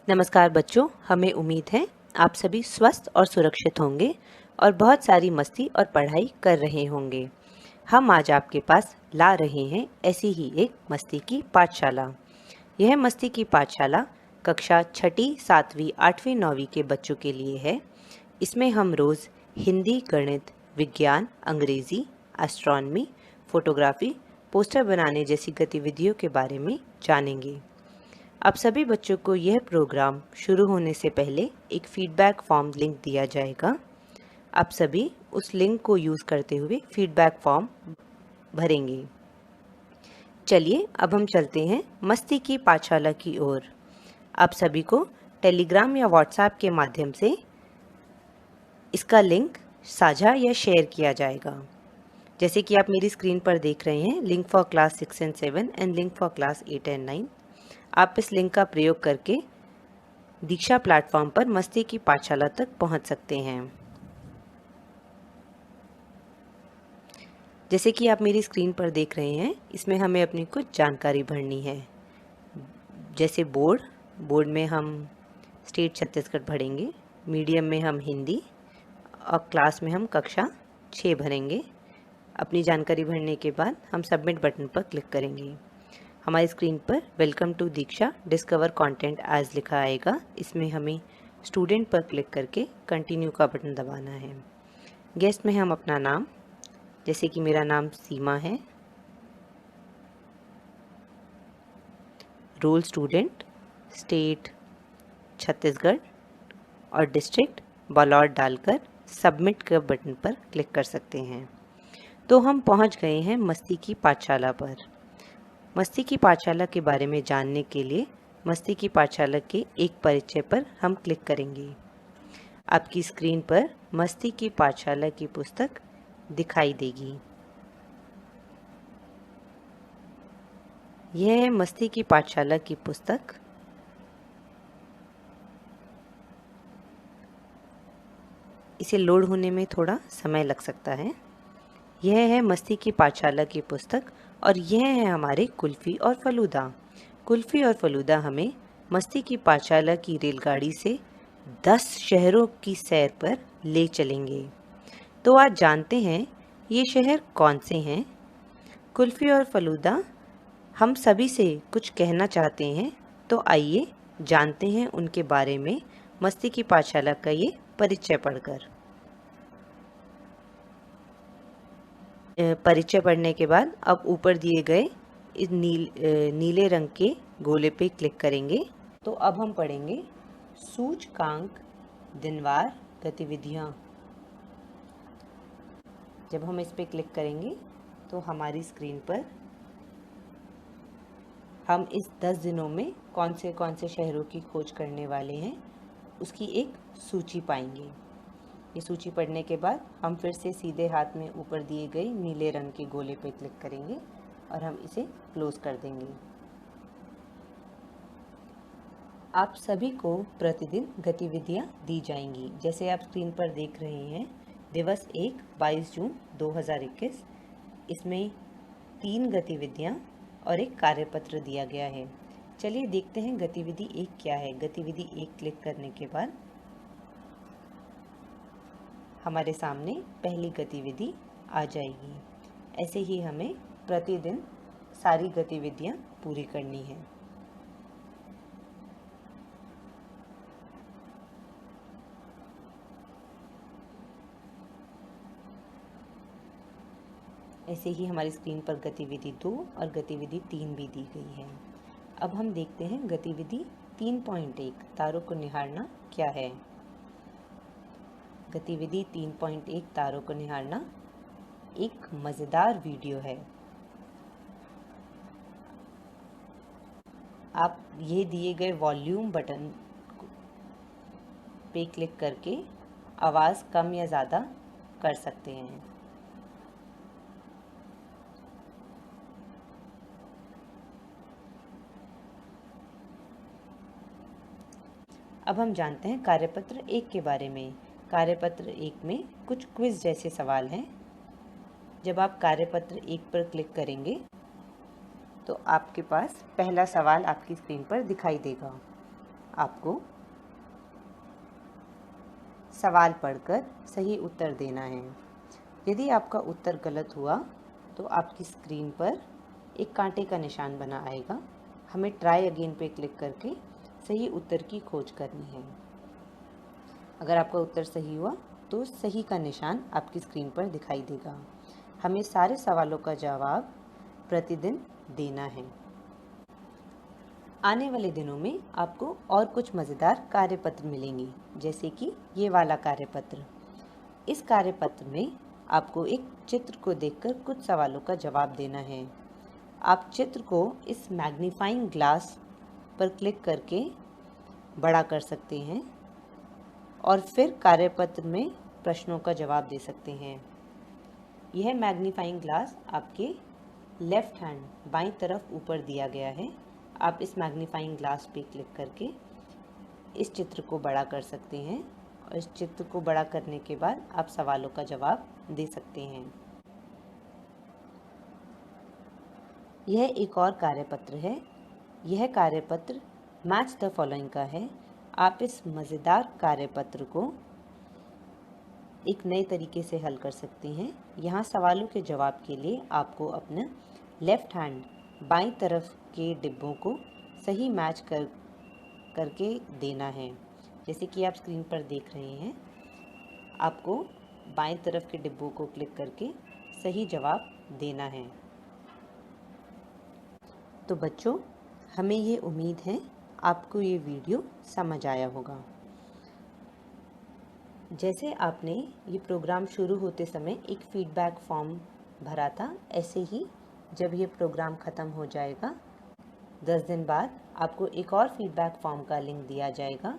नमस्कार बच्चों, हमें उम्मीद है आप सभी स्वस्थ और सुरक्षित होंगे और बहुत सारी मस्ती और पढ़ाई कर रहे होंगे। हम आज आपके पास ला रहे हैं ऐसी ही एक मस्ती की पाठशाला। यह मस्ती की पाठशाला कक्षा छठी, सातवीं, आठवीं, नौवीं के बच्चों के लिए है। इसमें हम रोज़ हिंदी, गणित, विज्ञान, अंग्रेज़ी, एस्ट्रोनॉमी, फोटोग्राफी, पोस्टर बनाने जैसी गतिविधियों के बारे में जानेंगे। अब सभी बच्चों को यह प्रोग्राम शुरू होने से पहले एक फीडबैक फॉर्म लिंक दिया जाएगा। आप सभी उस लिंक को यूज़ करते हुए फीडबैक फॉर्म भरेंगे। चलिए अब हम चलते हैं मस्ती की पाठशाला की ओर। आप सभी को टेलीग्राम या व्हाट्सएप के माध्यम से इसका लिंक साझा या शेयर किया जाएगा। जैसे कि आप मेरी स्क्रीन पर देख रहे हैं, link for class 6 and 7 and link for class 8 and 9। आप इस लिंक का प्रयोग करके दीक्षा प्लेटफॉर्म पर मस्ती की पाठशाला तक पहुंच सकते हैं। जैसे कि आप मेरी स्क्रीन पर देख रहे हैं, इसमें हमें अपनी कुछ जानकारी भरनी है। जैसे बोर्ड में हम स्टेट छत्तीसगढ़ भरेंगे, मीडियम में हम हिंदी और क्लास में हम कक्षा 6 भरेंगे। अपनी जानकारी भरने के बाद हम सबमिट बटन पर क्लिक करेंगे। हमारी स्क्रीन पर welcome to Diksha discover content as लिखा आएगा। इसमें हमें स्टूडेंट पर क्लिक करके कंटिन्यू का बटन दबाना है। गेस्ट में हम अपना नाम, जैसे कि मेरा नाम सीमा है, रोल स्टूडेंट, स्टेट छत्तीसगढ़ और डिस्ट्रिक्ट बालोद डालकर सबमिट के बटन पर क्लिक कर सकते हैं। तो हम पहुंच गए हैं मस्ती की पाठशाला पर। मस्ती की पाठशाला के बारे में जानने के लिए मस्ती की पाठशाला के एक परिचय पर हम क्लिक करेंगे। आपकी स्क्रीन पर मस्ती की पाठशाला की पुस्तक दिखाई देगी। यह है मस्ती की पाठशाला की पुस्तक। इसे लोड होने में थोड़ा समय लग सकता है। यह है मस्ती की पाठशाला की पुस्तक और यह है हमारे कुल्फ़ी और फलूदा। कुल्फ़ी और फलूदा हमें मस्ती की पाठशाला की रेलगाड़ी से 10 शहरों की सैर पर ले चलेंगे। तो आज जानते हैं ये शहर कौन से हैं। कुल्फ़ी और फलूदा हम सभी से कुछ कहना चाहते हैं, तो आइए जानते हैं उनके बारे में मस्ती की पाठशाला का ये परिचय पढ़कर। परिचय पढ़ने के बाद अब ऊपर दिए गए इस नीले रंग के गोले पे क्लिक करेंगे। तो अब हम पढ़ेंगे सूचकांक दिनवार गतिविधियाँ। जब हम इस पे क्लिक करेंगे तो हमारी स्क्रीन पर हम इस 10 दिनों में कौन से शहरों की खोज करने वाले हैं उसकी एक सूची पाएंगे। ये सूची पढ़ने के बाद हम फिर से सीधे हाथ में ऊपर दिए गए नीले रंग के गोले पर क्लिक करेंगे और हम इसे क्लोज कर देंगे। आप सभी को प्रतिदिन गतिविधियां दी जाएंगी। जैसे आप स्क्रीन पर देख रहे हैं, दिवस 1 22 जून 2021। इसमें 3 गतिविधियां और एक कार्यपत्र दिया गया है। चलिए देखते हैं गतिविधि 1 क्या है। गतिविधि 1 क्लिक करने के बाद हमारे सामने पहली गतिविधि आ जाएगी। ऐसे ही हमें प्रतिदिन सारी गतिविधियां पूरी करनी है। ऐसे ही हमारी स्क्रीन पर गतिविधि 2 और गतिविधि 3 भी दी गई है। अब हम देखते हैं गतिविधि 3.1 तारों को निहारना क्या है। गतिविधि 3.1 तारों को निहारना एक मज़ेदार वीडियो है। आप ये दिए गए वॉल्यूम बटन पे क्लिक करके आवाज़ कम या ज़्यादा कर सकते हैं। अब हम जानते हैं कार्यपत्र 1 के बारे में। कार्यपत्र 1 में कुछ क्विज़ जैसे सवाल हैं। जब आप कार्यपत्र 1 पर क्लिक करेंगे तो आपके पास पहला सवाल आपकी स्क्रीन पर दिखाई देगा। आपको सवाल पढ़कर सही उत्तर देना है। यदि आपका उत्तर गलत हुआ तो आपकी स्क्रीन पर एक कांटे का निशान बना आएगा। हमें ट्राई अगेन पे क्लिक करके सही उत्तर की खोज करनी है। अगर आपका उत्तर सही हुआ तो सही का निशान आपकी स्क्रीन पर दिखाई देगा। हमें सारे सवालों का जवाब प्रतिदिन देना है। आने वाले दिनों में आपको और कुछ मज़ेदार कार्यपत्र मिलेंगे, जैसे कि ये वाला कार्यपत्र। इस कार्यपत्र में आपको एक चित्र को देखकर कुछ सवालों का जवाब देना है। आप चित्र को इस मैग्नीफाइंग ग्लास पर क्लिक करके बड़ा कर सकते हैं और फिर कार्यपत्र में प्रश्नों का जवाब दे सकते हैं। यह मैग्नीफाइंग ग्लास आपके लेफ्ट हैंड बाईं तरफ ऊपर दिया गया है। आप इस मैग्नीफाइंग ग्लास पे क्लिक करके इस चित्र को बड़ा कर सकते हैं और इस चित्र को बड़ा करने के बाद आप सवालों का जवाब दे सकते हैं। यह एक और कार्यपत्र है। यह कार्यपत्र मैच द फॉलोइंग का है। आप इस मज़ेदार कार्यपत्र को एक नए तरीके से हल कर सकते हैं। यहाँ सवालों के जवाब के लिए आपको अपना लेफ़्ट हैंड बाईं तरफ के डिब्बों को सही मैच करके देना है। जैसे कि आप स्क्रीन पर देख रहे हैं, आपको बाईं तरफ के डिब्बों को क्लिक करके सही जवाब देना है। तो बच्चों, हमें ये उम्मीद है आपको ये वीडियो समझ आया होगा। जैसे आपने ये प्रोग्राम शुरू होते समय एक फीडबैक फॉर्म भरा था, ऐसे ही जब ये प्रोग्राम ख़त्म हो जाएगा 10 दिन बाद आपको एक और फीडबैक फॉर्म का लिंक दिया जाएगा।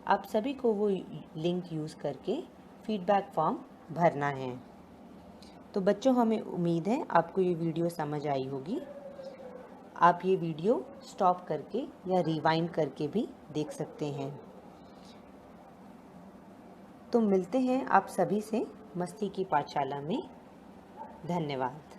आप सभी को वो लिंक यूज़ करके फीडबैक फॉर्म भरना है। तो बच्चों, हमें उम्मीद है आपको ये वीडियो समझ आई होगी। आप ये वीडियो स्टॉप करके या रिवाइंड करके भी देख सकते हैं। तो मिलते हैं आप सभी से मस्ती की पाठशाला में। धन्यवाद।